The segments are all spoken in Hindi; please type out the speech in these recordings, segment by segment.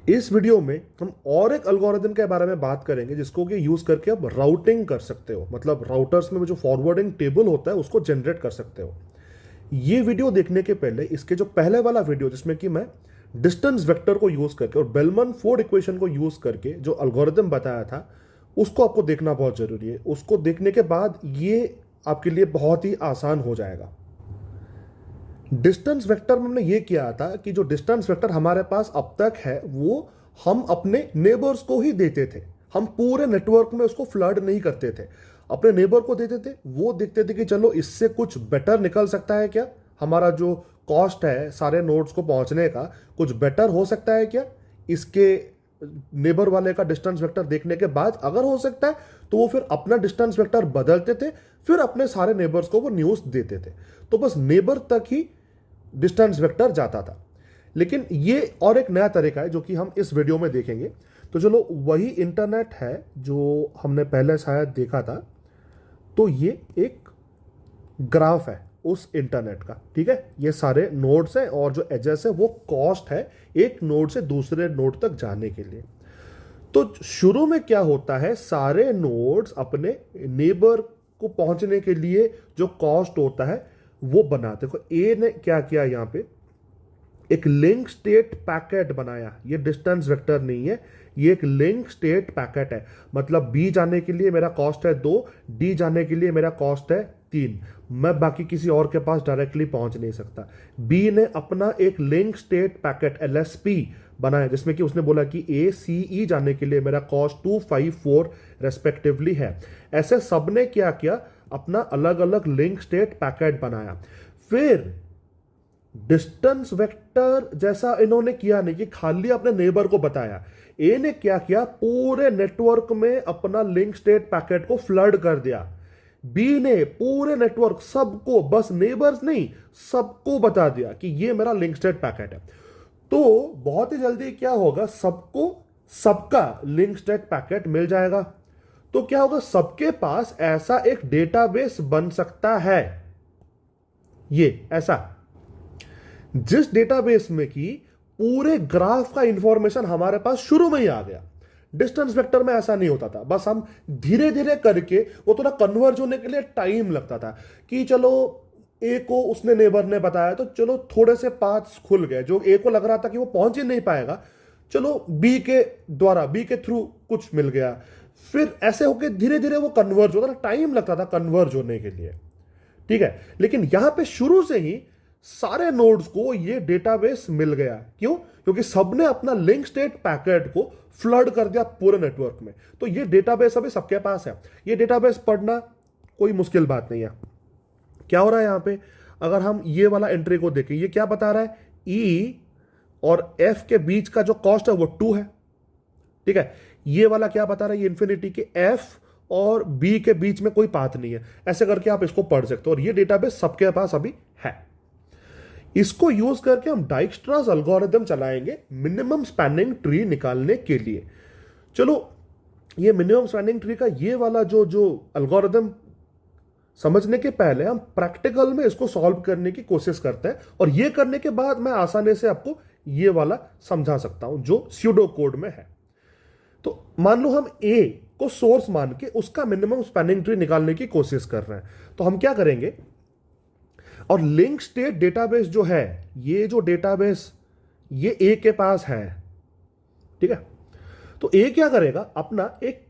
इस वीडियो में हम और एक एल्गोरिदम के बारे में बात करेंगे जिसको कि यूज करके आप राउटिंग कर सकते हो, मतलब राउटर्स में जो फॉरवर्डिंग टेबल होता है उसको जनरेट कर सकते हो। ये वीडियो देखने के पहले इसके जो पहले वाला वीडियो जिसमें कि मैं डिस्टेंस वेक्टर को यूज करके और बेलमन फोर्ड इक्वेशन को यूज करके जो एल्गोरिदम बताया था उसको आपको देखना बहुत जरूरी है। उसको देखने के बाद ये आपके लिए बहुत ही आसान हो जाएगा। डिस्टेंस वेक्टर में हमने ये किया था कि जो डिस्टेंस वेक्टर हमारे पास अब तक है वो हम अपने नेबर्स को ही देते थे। हम पूरे नेटवर्क में उसको फ्लड नहीं करते थे, अपने नेबर को देते थे। वो देखते थे कि चलो इससे कुछ बेटर निकल सकता है क्या, हमारा जो कॉस्ट है सारे नोड्स को पहुंचने का कुछ बेटर हो सकता है क्या इसके नेबर वाले का डिस्टेंस वेक्टर देखने के बाद। अगर हो सकता है तो वो फिर अपना डिस्टेंस वेक्टर बदलते थे, फिर अपने सारे नेबर्स को वो न्यूज देते थे। तो बस नेबर तक ही डिस्टेंस वेक्टर जाता था। लेकिन ये और एक नया तरीका है जो कि हम इस वीडियो में देखेंगे। तो चलो वही इंटरनेट है जो हमने पहले शायद देखा था। तो ये एक ग्राफ है उस इंटरनेट का, ठीक है। ये सारे नोड्स हैं और जो एजेस है वो कॉस्ट है एक नोड से दूसरे नोड तक जाने के लिए। तो शुरू में क्या होता है, सारे नोड्स अपने नेबर को पहुंचने के लिए जो कॉस्ट होता है वो बनाते। देखो ए ने क्या किया, यहां पे एक लिंक स्टेट पैकेट बनाया। ये डिस्टेंस वेक्टर नहीं है, ये एक लिंक स्टेट पैकेट है। मतलब बी जाने के लिए मेरा कॉस्ट है 2, डी जाने के लिए मेरा कॉस्ट है 3। मैं बाकी किसी और के पास डायरेक्टली पहुंच नहीं सकता। बी ने अपना एक लिंक स्टेट पैकेट एलएसपी बनाया जिसमें कि उसने बोला कि ए सी ई जाने के लिए मेरा कॉस्ट 2, 5, 4 रेस्पेक्टिवली है। ऐसे सबने क्या किया, अपना अलग अलग लिंक स्टेट पैकेट बनाया। फिर डिस्टेंस वेक्टर जैसा इन्होंने किया नहीं कि खाली अपने नेबर को बताया। ए ने क्या किया, पूरे नेटवर्क में अपना लिंक स्टेट पैकेट को फ्लड कर दिया। बी ने पूरे नेटवर्क सबको, बस नेबर्स नहीं सबको बता दिया कि ये मेरा लिंक स्टेट पैकेट है। तो बहुत ही जल्दी क्या होगा, सबको सबका लिंक स्टेट पैकेट मिल जाएगा। तो क्या होगा, सबके पास ऐसा एक डेटाबेस बन सकता है। ये ऐसा जिस डेटाबेस में कि पूरे ग्राफ का इंफॉर्मेशन हमारे पास शुरू में ही आ गया। डिस्टेंस वेक्टर में ऐसा नहीं होता था, बस हम धीरे धीरे करके, वो थोड़ा कन्वर्ज होने के लिए टाइम लगता था कि चलो ए को उसने नेबर ने बताया तो चलो थोड़े से पाथ्स खुल गए। जो ए को लग रहा था कि वो पहुंच ही नहीं पाएगा, चलो बी के द्वारा, बी के थ्रू कुछ मिल गया। फिर ऐसे होके धीरे धीरे वो कन्वर्ज होता था, टाइम लगता था कन्वर्ज होने के लिए, ठीक है। लेकिन यहां पे शुरू से ही सारे नोड्स को ये डेटाबेस मिल गया। क्यों? क्योंकि सबने अपना लिंक स्टेट पैकेट को फ्लड कर दिया पूरे नेटवर्क में। तो ये डेटाबेस अभी सबके पास है। ये डेटाबेस पढ़ना कोई मुश्किल बात नहीं है। क्या हो रहा है यहां पे, अगर हम ये वाला एंट्री को देखें, ये क्या बता रहा है, ई और एफ के बीच का जो कॉस्ट है वो 2 है, ठीक है। ये वाला क्या बता रहा है, ये इन्फिनिटी के एफ और बी के बीच में कोई पाथ नहीं है। ऐसे करके आप इसको पढ़ सकते हो और ये डेटाबेस सबके पास अभी है। इसको यूज करके हम डाइक्स्ट्रास एल्गोरिथम चलाएंगे मिनिमम स्पैनिंग ट्री निकालने के लिए। चलो ये मिनिमम स्पैनिंग ट्री का ये वाला जो जो एल्गोरिथम समझने के पहले हम प्रैक्टिकल में इसको सॉल्व करने की कोशिश करते हैं और ये करने के बाद मैं आसानी से आपको ये वाला समझा सकता हूं जो स्यूडो कोड में है। तो मान लो हम ए को सोर्स मान के उसका मिनिमम स्पैनिंग ट्री निकालने की कोशिश कर रहे हैं। तो हम क्या करेंगे, और लिंक स्टेट डेटाबेस जो है, ये जो डेटाबेस ये ए के पास है, ठीक है। तो ए क्या करेगा, अपना एक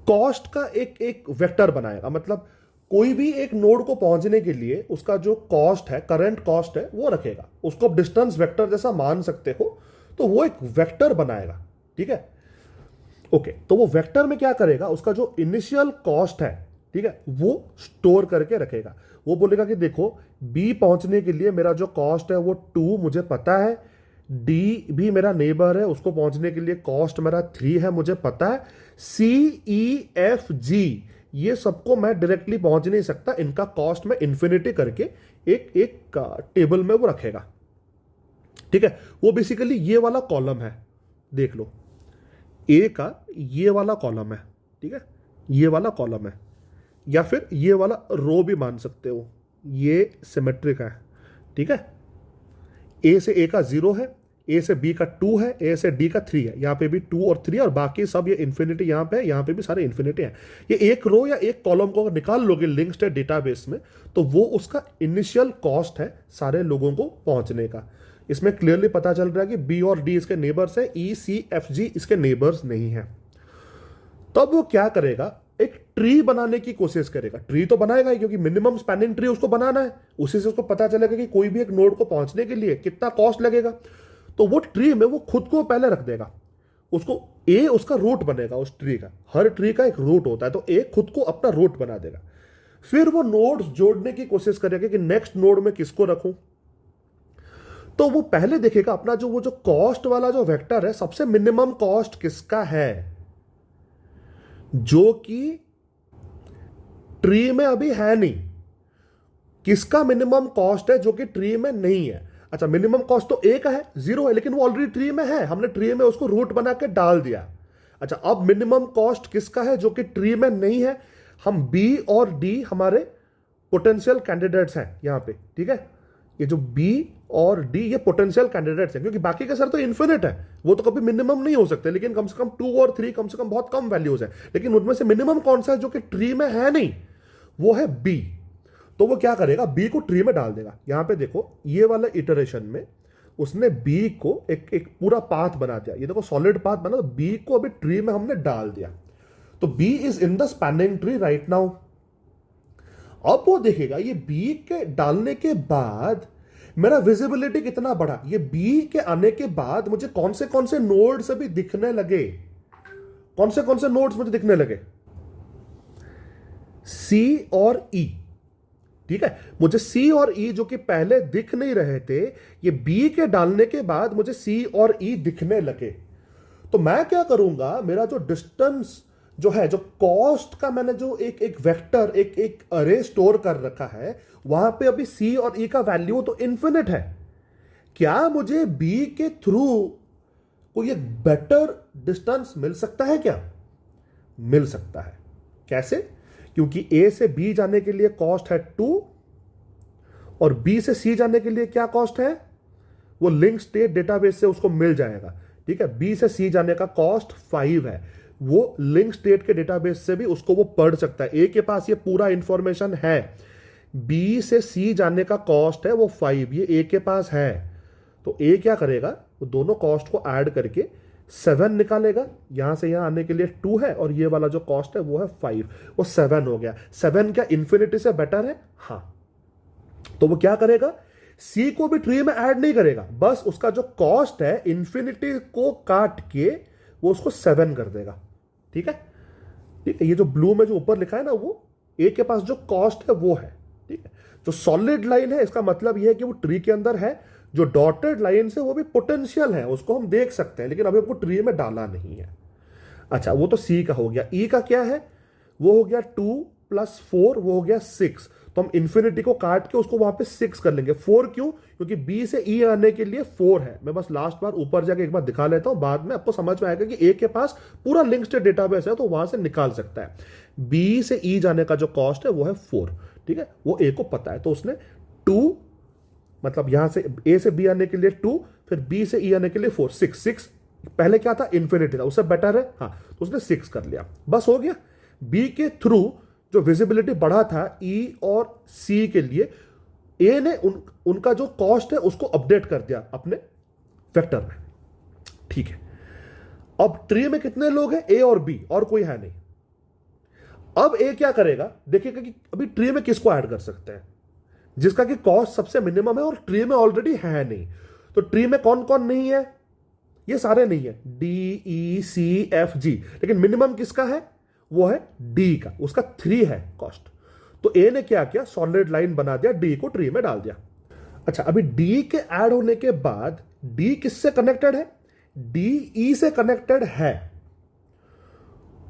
कॉस्ट का एक एक वेक्टर बनाएगा। मतलब कोई भी एक नोड को पहुंचने के लिए उसका जो कॉस्ट है, करंट कॉस्ट है, वो रखेगा। उसको डिस्टेंस वेक्टर जैसा मान सकते हो। तो वो एक वेक्टर बनाएगा, ठीक है। ओके, तो वो वेक्टर में क्या करेगा, उसका जो इनिशियल कॉस्ट है, ठीक है, वो स्टोर करके रखेगा। वो बोलेगा कि देखो बी पहुंचने के लिए मेरा जो कॉस्ट है वो 2 मुझे पता है, डी भी मेरा नेबर है, उसको पहुंचने के लिए कॉस्ट मेरा 3 है मुझे पता है, सी ई एफ जी ये सबको मैं डायरेक्टली पहुंच नहीं सकता, इनका कॉस्ट में इंफिनिटी करके एक एक टेबल में वो रखेगा, ठीक है। वो बेसिकली ये वाला कॉलम है, देख लो ए का ये वाला कॉलम है, ठीक है, ये वाला कॉलम है, या फिर ये वाला रो भी मान सकते हो, ये सिमेट्रिक है, ठीक है। ए से ए का 0 है, ए से बी का 2 है, ए से डी का 3 है, यहाँ पे भी 2 और 3 और बाकी सब ये इन्फिनिटी यहाँ पे, यहाँ पे भी सारे इन्फिनिटी हैं। ये एक रो या एक कॉलम को अगर निकाल लोगे लिंक स्टेट डेटाबेस में, तो वो उसका इनिशियल कॉस्ट है सारे लोगों को पहुंचने का। इसमें क्लियरली पता चल रहा है कि बी और डी इसके नेबर्स है, ई सी एफ जी इसके नेबर्स नहीं है। तब वो क्या करेगा, एक ट्री बनाने की कोशिश करेगा। ट्री तो बनाएगा ही, क्योंकि मिनिमम स्पैनिंग ट्री उसको बनाना है, उसी से उसको पता चलेगा कि कोई भी एक नोड को पहुंचने के लिए कितना कॉस्ट लगेगा। तो वो ट्री में वो खुद को पहले रख देगा, उसको ए उसका रूट बनेगा उस ट्री का। हर ट्री का एक रूट होता है, तो ए खुद को अपना रूट बना देगा। फिर वो नोड्स जोड़ने की कोशिश करेगा कि नेक्स्ट नोड में किसको रखूं। तो वो पहले देखेगा अपना जो वो जो कॉस्ट वाला जो वेक्टर है, सबसे मिनिमम कॉस्ट किसका है, जो कि ट्री में अभी है नहीं। किसका मिनिमम कॉस्ट है जो कि ट्री में नहीं है। अच्छा, मिनिमम कॉस्ट तो ए का है, 0 है, लेकिन वो ऑलरेडी ट्री में है, हमने ट्री में उसको रूट बना के डाल दिया। अच्छा, अब मिनिमम कॉस्ट किसका है जो कि ट्री में नहीं है। हम बी और डी हमारे पोटेंशियल कैंडिडेट्स हैं यहां पे, ठीक है। ये जो बी और डी ये पोटेंशियल कैंडिडेट्स हैं, क्योंकि बाकी के सर तो इन्फिनिट है, वो तो कभी मिनिमम नहीं हो सकते, लेकिन कम से कम 2 और 3 कम से कम बहुत कम वैल्यूज है। लेकिन उनमें से मिनिमम कौन सा है जो कि ट्री में है नहीं, वो है बी। तो वो क्या करेगा, बी को ट्री में डाल देगा। यहां पे देखो, ये वाला इटरेशन में उसने बी को एक पूरा पाथ बना दिया। ये देखो सॉलिड पाथ बना, तो बी को अभी ट्री में हमने डाल दिया। तो B is in the spanning tree right now. अब वो देखेगा ये बी के डालने के बाद मेरा विजिबिलिटी कितना बढ़ा। ये बी के आने के बाद मुझे कौन से नोड्स अभी दिखने लगे, कौन से नोड्स मुझे दिखने लगे, सी और ई, ठीक है। मुझे सी और ई जो कि पहले दिख नहीं रहे थे, ये बी के डालने के बाद मुझे सी और ई दिखने लगे। तो मैं क्या करूंगा, मेरा जो डिस्टेंस जो है, जो कॉस्ट का मैंने जो एक वेक्टर एक अरे स्टोर कर रखा है, वहां पे अभी सी और ई का वैल्यू तो इन्फिनिट है। क्या मुझे बी के थ्रू कोई एक बेटर डिस्टेंस मिल सकता है क्या? मिल सकता है। कैसे? क्योंकि ए से बी जाने के लिए कॉस्ट है 2 और बी से सी जाने के लिए क्या कॉस्ट है, वो लिंक स्टेट डेटाबेस से उसको मिल जाएगा, ठीक है। बी से सी जाने का कॉस्ट 5 है, वो लिंक स्टेट के डेटाबेस से भी उसको वो पढ़ सकता है। ए के पास ये पूरा इंफॉर्मेशन है, बी से सी जाने का कॉस्ट है वो 5, ये ए के पास है। तो ए क्या करेगा, वो दोनों कॉस्ट को ऐड करके 7 निकालेगा। यहां से यहां आने के लिए 2 है और ये वाला जो कॉस्ट है वो है 5, वो 7 हो गया। 7 क्या इन्फिनिटी से बेटर है? हाँ। तो वो क्या करेगा, सी को भी ट्री में ऐड नहीं करेगा, बस उसका जो कॉस्ट है इन्फिनिटी को काट के वो उसको 7 कर देगा, ठीक है। ठीक है, ये जो ब्लू में जो ऊपर लिखा है ना, वो ए के पास जो कॉस्ट है वो है, ठीक है। जो सॉलिड लाइन है इसका मतलब यह है कि वो ट्री के अंदर है, जो डॉटेड लाइन से वो भी पोटेंशियल है, उसको हम देख सकते हैं, लेकिन अभी हमको ट्री में डाला नहीं है। अच्छा, वो तो सी का हो गया। ई का क्या है, वो हो गया 2 + 4, वो हो गया 6। तो हम इन्फिनिटी को काट के उसको वहां पे 6 कर लेंगे। 4 क्यों? क्योंकि बी से ई आने के लिए 4 है। मैं बस लास्ट बार ऊपर जाके एक बार दिखा लेता हूं, बाद में आपको समझ में आएगा कि ए के पास पूरा लिंक स्टेट डेटाबेस है, तो वहां से निकाल सकता है। बी से ई जाने का जो कॉस्ट है वो है 4, ठीक है। वो ए को पता है, तो उसने 2, मतलब यहां से ए से बी आने के लिए 2, फिर बी से ई आने के लिए 4, 6 पहले क्या था, इन्फिनिटी था, उससे बेटर है, हाँ। तो उसने 6 कर लिया, बस हो गया। बी के थ्रू जो विजिबिलिटी बढ़ा था ई और सी के लिए, ए ने उनका जो कॉस्ट है उसको अपडेट कर दिया अपने वेक्टर में, ठीक है। अब ट्री में कितने लोग हैं, ए और बी, और कोई है नहीं। अब ए क्या करेगा, देखिएगा कि अभी ट्री में किसको ऐड कर सकते हैं, जिसका कि कॉस्ट सबसे मिनिमम है और ट्री में ऑलरेडी है नहीं। तो ट्री में कौन कौन नहीं है, ये सारे नहीं है, D E C F G, लेकिन मिनिमम किसका है, वो है डी का, उसका 3 है कॉस्ट। तो ए ने क्या किया, सॉलिड लाइन बना दिया, डी को ट्री में डाल दिया। अच्छा, अभी डी के ऐड होने के बाद डी किससे कनेक्टेड है, डी ई से कनेक्टेड है।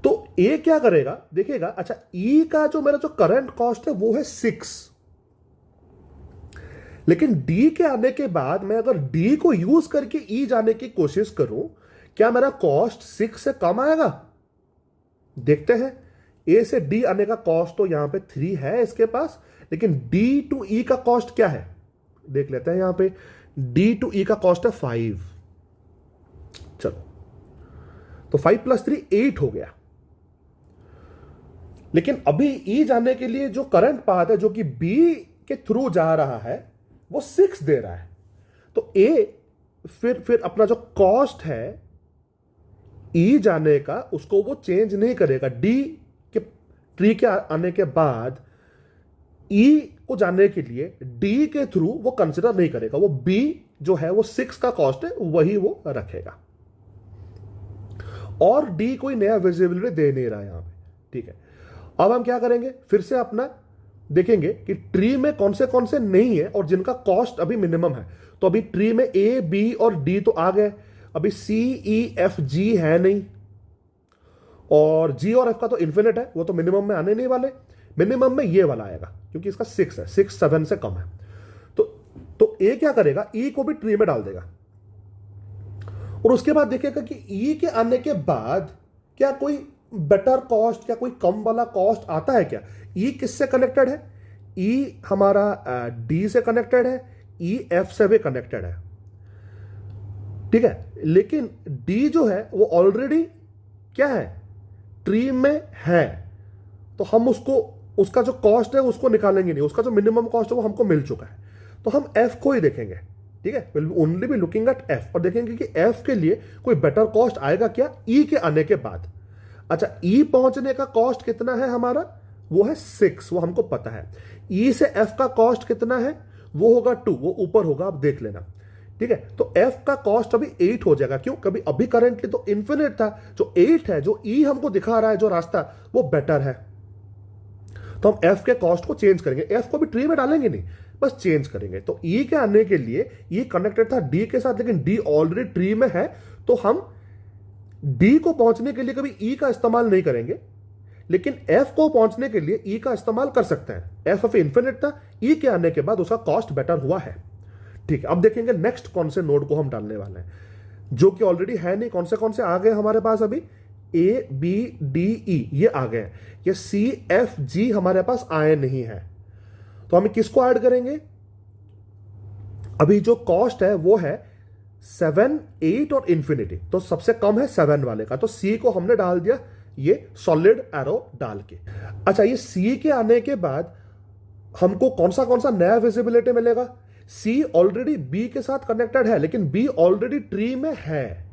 तो ए क्या करेगा, देखिएगा। अच्छा, ई का जो मेरा जो करंट कॉस्ट है वो है 6, लेकिन डी के आने के बाद मैं अगर डी को यूज करके ई जाने की कोशिश करूं, क्या मेरा कॉस्ट 6 से कम आएगा? देखते हैं। ए से डी आने का कॉस्ट तो यहां पे 3 है इसके पास, लेकिन डी टू ई का कॉस्ट क्या है, देख लेते हैं। यहां पे डी टू ई का कॉस्ट है 5, तो 5 + 3 8 हो गया। लेकिन अभी ई जाने के लिए जो करंट पाथ है जो कि बी के थ्रू जा रहा है वो 6 दे रहा है। तो ए फिर अपना जो कॉस्ट है ई जाने का उसको वो चेंज नहीं करेगा। डी के ट्री के आने के बाद ई को जाने के लिए डी के थ्रू वो कंसिडर नहीं करेगा। वो बी जो है वो 6 का कॉस्ट है वही वो रखेगा, और डी कोई नया विजिबिलिटी दे नहीं रहा यहां पे। ठीक है, अब हम क्या करेंगे, फिर से अपना देखेंगे कि ट्री में कौन से नहीं है और जिनका कॉस्ट अभी मिनिमम है। तो अभी ट्री में ए बी और डी तो आ गए, अभी सी ई एफ जी है नहीं, और जी और एफ का तो इन्फिनिट है, वो तो मिनिमम में आने नहीं वाले। मिनिमम में ये वाला आएगा क्योंकि इसका 6 है, 6 7 से कम है। तो ए क्या करेगा, ई को भी ट्री में डाल देगा, और उसके बाद देखेगा कि ई के आने के बाद क्या कोई बेटर कॉस्ट, क्या कोई कम वाला कॉस्ट आता है क्या। ई किससे कनेक्टेड है, ई हमारा डी से कनेक्टेड है, ई एफ से भी कनेक्टेड है। ठीक है, लेकिन डी जो है वो ऑलरेडी क्या है, ट्री में है, तो हम उसका जो कॉस्ट है उसको निकालेंगे नहीं, उसका जो मिनिमम कॉस्ट है वो हमको मिल चुका है। तो हम एफ को ही देखेंगे। ठीक है, will only be looking at F, और देखेंगे कि एफ के लिए कोई बेटर कॉस्ट आएगा क्या ई के आने के बाद। अच्छा, ई पहुंचने का कॉस्ट कितना है हमारा, वो है 6, वो हमको पता है। ई से एफ का कॉस्ट कितना है, वो होगा 2, वो ऊपर होगा, आप देख लेना। ठीक है, तो एफ का कॉस्ट अभी 8 हो जाएगा। क्यों, कभी अभी करंटली तो इन्फिनिट था, जो 8 है, जो ई हमको दिखा रहा है जो रास्ता, वो बेटर है। तो हम एफ के कॉस्ट को चेंज करेंगे, एफ को भी ट्री में डालेंगे नहीं, बस चेंज करेंगे। तो ई के आने के लिए ई कनेक्टेड था डी के साथ, लेकिन डी ऑलरेडी ट्री में है, तो हम डी को पहुंचने के लिए कभी ई का इस्तेमाल नहीं करेंगे, लेकिन एफ को पहुंचने के लिए ई का इस्तेमाल कर सकते हैं। एफ इन्फिनिट था, ई के आने के बाद उसका कॉस्ट बेटर हुआ है। ठीक है, अब देखेंगे नेक्स्ट कौन से नोड को हम डालने वाले हैं, जो कि ऑलरेडी है नहीं। कौन से आ गए हमारे पास, अभी ए बी डी ई ये आ गए, ये सी एफ जी हमारे पास आए नहीं है। तो हम किसको ऐड करेंगे, अभी जो कॉस्ट है वो है 7 8 और इंफिनिटी, तो सबसे कम है 7 वाले का, तो सी को हमने डाल दिया ये सॉलिड एरो डाल के। अच्छा, ये सी के आने के बाद हमको कौन सा नया विजिबिलिटी मिलेगा। सी ऑलरेडी बी के साथ कनेक्टेड है, लेकिन बी ऑलरेडी ट्री में है,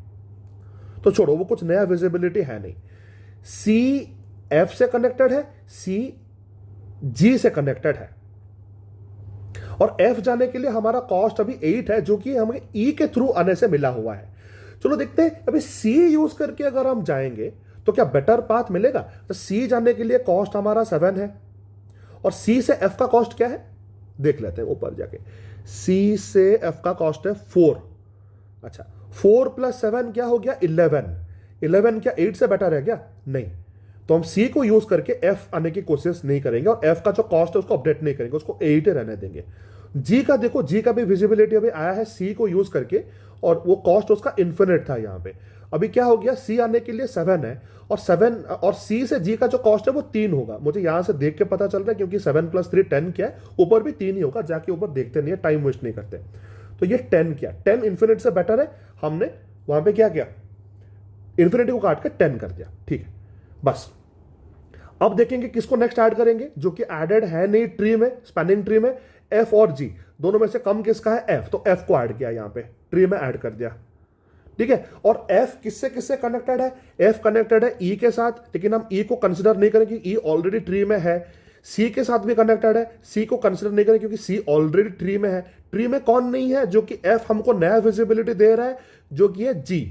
तो छोड़ो, वो कुछ नया विजिबिलिटी है नहीं। सी एफ से कनेक्टेड है, सी जी से कनेक्टेड है, और एफ जाने के लिए हमारा कॉस्ट अभी 8 है, जो कि हमें ई के थ्रू आने से मिला हुआ है। चलो देखते हैं, अभी सी यूज करके अगर हम जाएंगे तो क्या बेटर पाथ मिलेगा। तो सी जाने के लिए कॉस्ट हमारा 7 है, और सी से एफ का कॉस्ट क्या है देख लेते हैं ऊपर जाके। सी से एफ का कॉस्ट है 4। अच्छा, 4 + 7 क्या हो गया, 11। 11 क्या 8 से बेटर है क्या, नहीं। तो हम सी को यूज करके एफ आने की कोशिश नहीं करेंगे, और एफ का जो कॉस्ट है उसको अपडेट नहीं करेंगे, उसको 8 रहने देंगे। जी का देखो, जी का भी विजिबिलिटी अभी आया है सी को यूज करके, और वो कॉस्ट उसका इन्फिनिट था यहाँ पे। अभी क्या हो गया, सी आने के लिए 7 है, और 7 और सी से जी का जो कॉस्ट है वो 3 होगा। मुझे यहां से देख के पता चल रहा है, क्योंकि 7 + 3 10 क्या है, ऊपर भी 3 ही होगा, जाके ऊपर देखते नहीं है, टाइम वेस्ट नहीं करते। तो ये 10 क्या, 10 इन्फिनिट से बेटर है, हमने वहां पे क्या किया, इन्फिनिटी को काट के 10 कर दिया। ठीक है, बस अब देखेंगे किसको नेक्स्ट ऐड करेंगे, जो कि एडेड है नहीं ट्री में, स्पैनिंग ट्री में। एफ और जी दोनों में से कम किसका है, एफ, तो एफ को ऐड किया, यहां पे ट्री में ऐड कर दिया। ठीक है, और एफ किससे किससे कनेक्टेड है, एफ कनेक्टेड है ई के साथ, लेकिन हम ई को कंसिडर नहीं करेंगे, ई ऑलरेडी ट्री में है। सी के साथ भी कनेक्टेड है, सी को कंसिडर नहीं करेंगे क्योंकि सी ऑलरेडी ट्री में है। ट्री में कौन नहीं है, जो कि एफ हमको नया विजिबिलिटी दे रहा है, जो कि है जी।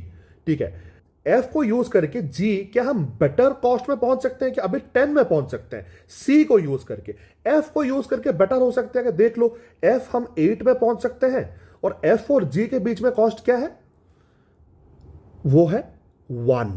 ठीक है, एफ को यूज करके जी क्या हम बेटर कॉस्ट में पहुंच सकते हैं कि अभी 10 में पहुंच सकते हैं। सी को यूज करके, एफ को यूज करके बेटर हो सकते हैं कि देख लो, एफ हम 8 में पहुंच सकते हैं, और एफ और जी के बीच में कॉस्ट क्या है, वो है 1।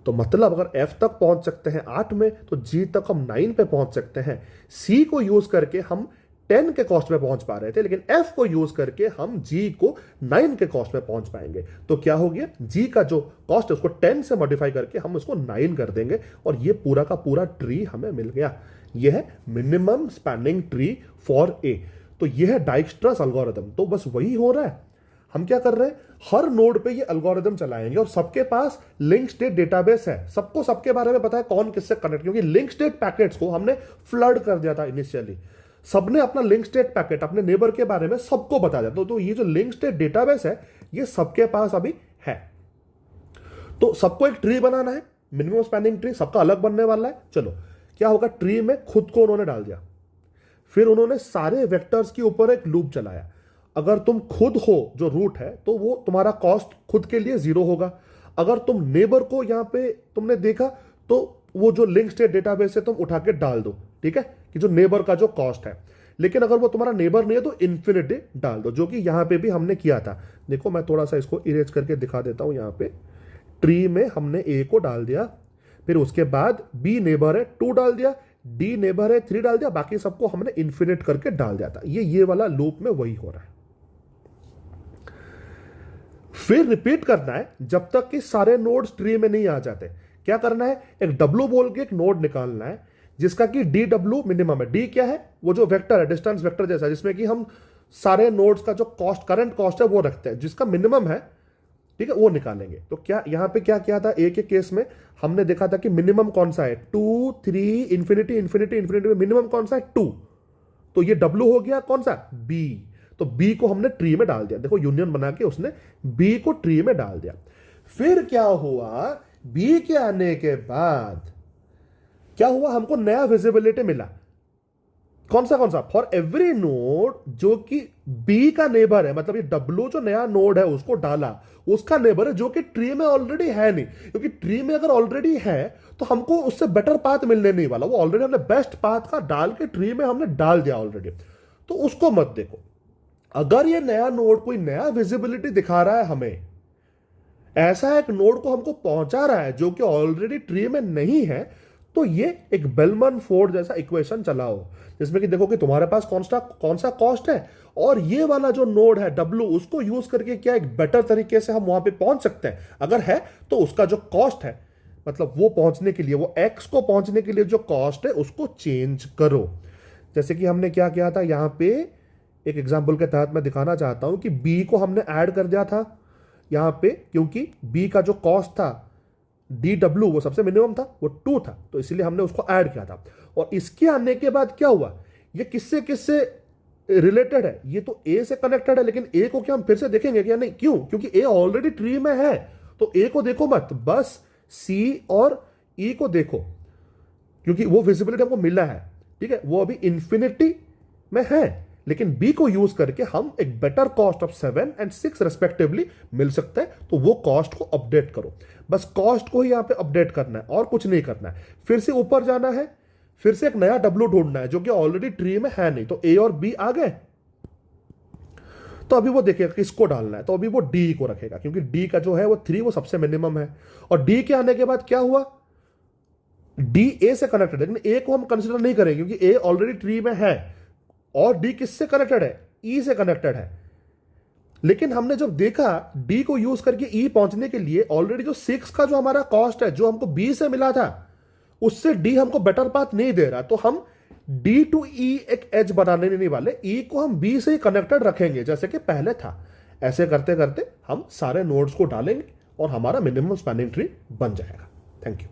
तो मतलब अगर एफ तक पहुंच सकते हैं 8 में, तो जी तक हम 9 पे पहुंच सकते हैं। सी को यूज करके हम 10 के कॉस्ट में पहुंच पा रहे थे, लेकिन एफ को यूज करके हम जी को 9 के कॉस्ट में पहुंच पाएंगे। तो क्या हो गया, जी का जो कॉस्ट है उसको 10 से मॉडिफाई करके हम उसको 9 कर देंगे, और ये पूरा का पूरा ट्री हमें मिल गया। ये है minimum spanning tree for a. तो ये है डाइक्स्ट्रास एल्गोरिथम। तो बस वही हो रहा है, हम क्या कर रहे हैं, हर नोड पे ये एल्गोरिदम चलाएंगे और सबके पास लिंक स्टेट डेटाबेस है, सबको सबके बारे में पता है कौन किससे कनेक्ट, क्योंकि लिंक स्टेट पैकेट्स को हमने फ्लड कर दिया था इनिशियली। सबने अपना लिंक स्टेट पैकेट अपने नेबर के बारे में सबको बता दिया। तो ये जो लिंक स्टेट डेटाबेस है ये सबके पास अभी है। तो सबको एक ट्री बनाना है, मिनिमम स्पैनिंग ट्री सबका अलग बनने वाला है। चलो क्या होगा, ट्री में खुद को उन्होंने डाल दिया, फिर उन्होंने सारे वेक्टर्स के ऊपर एक लूप चलाया। अगर तुम खुद हो जो रूट है तो वो तुम्हारा कॉस्ट खुद के लिए 0 होगा। अगर तुम नेबर को यहां पे तुमने देखा तो वो जो लिंक स्टेट डेटाबेस है तुम उठा के डाल दो, ठीक है, कि जो नेबर का जो कॉस्ट है। लेकिन अगर वो तुम्हारा नेबर नहीं है तो इन्फिनिटी डाल दो, जो कि यहां पे भी हमने किया था। देखो मैं थोड़ा सा इसको इरेज करके दिखा देता हूं। यहां पे ट्री में हमने ए को डाल दिया, फिर उसके बाद बी नेबर है 2 डाल दिया, डी नेबर है 3 डाल दिया, बाकी सबको हमने इन्फिनिट करके डाल दिया था। ये वाला लूप में वही हो रहा है। फिर रिपीट करना है जब तक कि सारे नोड्स ट्री में नहीं आ जाते। क्या करना है, एक डब्ल्यू बोल के एक नोड निकालना है जिसका कि डी डब्ल्यू मिनिमम है। डी क्या है, वो जो वेक्टर है डिस्टेंस वेक्टर जैसा, जिसमें कि हम सारे नोड्स का जो कॉस्ट करंट कॉस्ट है वो रखते हैं, जिसका मिनिमम है, ठीक है, वो निकालेंगे। तो क्या यहां पे क्या किया था, ए के केस में हमने देखा था कि मिनिमम कौन सा है 2 3 इंफिनिटी इंफिनिटी इंफिनिटी में मिनिमम कौन सा है 2। तो ये डब्ल्यू हो गया कौन सा, बी। तो बी को हमने ट्री में डाल दिया। देखो यूनियन बना के उसने बी को ट्री में डाल दिया। फिर क्या हुआ, बी के आने के बाद क्या हुआ, हमको नया विजिबिलिटी मिला। कौन सा फॉर एवरी नोड जो कि बी का नेबर है, मतलब ये डब्ल्यू जो नया नोड है उसको डाला, उसका नेबर है जो कि ट्री में ऑलरेडी है नहीं, क्योंकि ट्री में अगर ऑलरेडी है तो हमको उससे बेटर पाथ मिलने नहीं वाला। वो ऑलरेडी हमने बेस्ट पाथ का डाल के ट्री में हमने डाल दिया ऑलरेडी, तो उसको मत देखो। अगर ये नया नोड कोई नया विजिबिलिटी दिखा रहा है हमें, ऐसा एक नोड को हमको पहुंचा रहा है जो कि ऑलरेडी ट्री में नहीं है, तो ये एक बेलमन फोर्ड जैसा इक्वेशन चलाओ, जिसमें कि देखो कि तुम्हारे पास कौन सा कॉस्ट है और ये वाला जो नोड है डब्ल्यू, उसको यूज करके क्या एक बेटर तरीके से हम वहां पे पहुंच सकते हैं। अगर है तो उसका जो कॉस्ट है, मतलब वो पहुंचने के लिए, वो एक्स को पहुंचने के लिए जो कॉस्ट है उसको चेंज करो। जैसे कि हमने क्या किया था, यहां पे एक एग्जाम्पल के तहत मैं दिखाना चाहता हूं कि बी को हमने ऐड कर दिया था यहां पे, क्योंकि बी का जो कॉस्ट था डी डब्ल्यू वो सबसे मिनिमम था, वो 2 था, तो इसलिए हमने उसको ऐड किया था। और इसके आने के बाद क्या हुआ, ये किससे किससे रिलेटेड है, ये तो ए से कनेक्टेड है, लेकिन ए को क्या हम फिर से देखेंगे क्या, नहीं, क्यों, क्योंकि ए ऑलरेडी ट्री में है। तो ए को देखो मत, बस सी और ई को देखो, क्योंकि वो विजिबिलिटी हमको मिला है, ठीक है, वो अभी इंफिनिटी में है। लेकिन बी को यूज करके हम एक बेटर कॉस्ट ऑफ 7 और 6 रेस्पेक्टिवली मिल सकता है। तो वो कॉस्ट को अपडेट करो, बस कॉस्ट को ही यहां पे अपडेट करना है और कुछ नहीं करना है। फिर से ऊपर जाना है, फिर से एक नया डब्ल्यू ढूंढना है जो कि ऑलरेडी ट्री में है नहीं। तो ए और बी आ गए, तो अभी वो देखेगा किसको डालना है, तो अभी वो डी को रखेगा, क्योंकि डी का जो है वो 3 वो सबसे मिनिमम है। और डी के आने के बाद क्या हुआ, डी ए से कनेक्टेड है, लेकिन ए को हम कंसिडर नहीं करेंगे क्योंकि ए ऑलरेडी ट्री में है। और डी किससे कनेक्टेड है, ई से कनेक्टेड है। लेकिन हमने जब देखा डी को यूज करके ई पहुंचने के लिए ऑलरेडी जो 6 का जो हमारा कॉस्ट है जो हमको बी से मिला था, उससे डी हमको बेटर पाथ नहीं दे रहा, तो हम डी टू ई एक एज बनाने नहीं वाले, ई को हम बी से ही कनेक्टेड रखेंगे जैसे कि पहले था। ऐसे करते करते हम सारे नोड्स को डालेंगे और हमारा मिनिमम स्पैनिंग ट्री बन जाएगा। Thank you.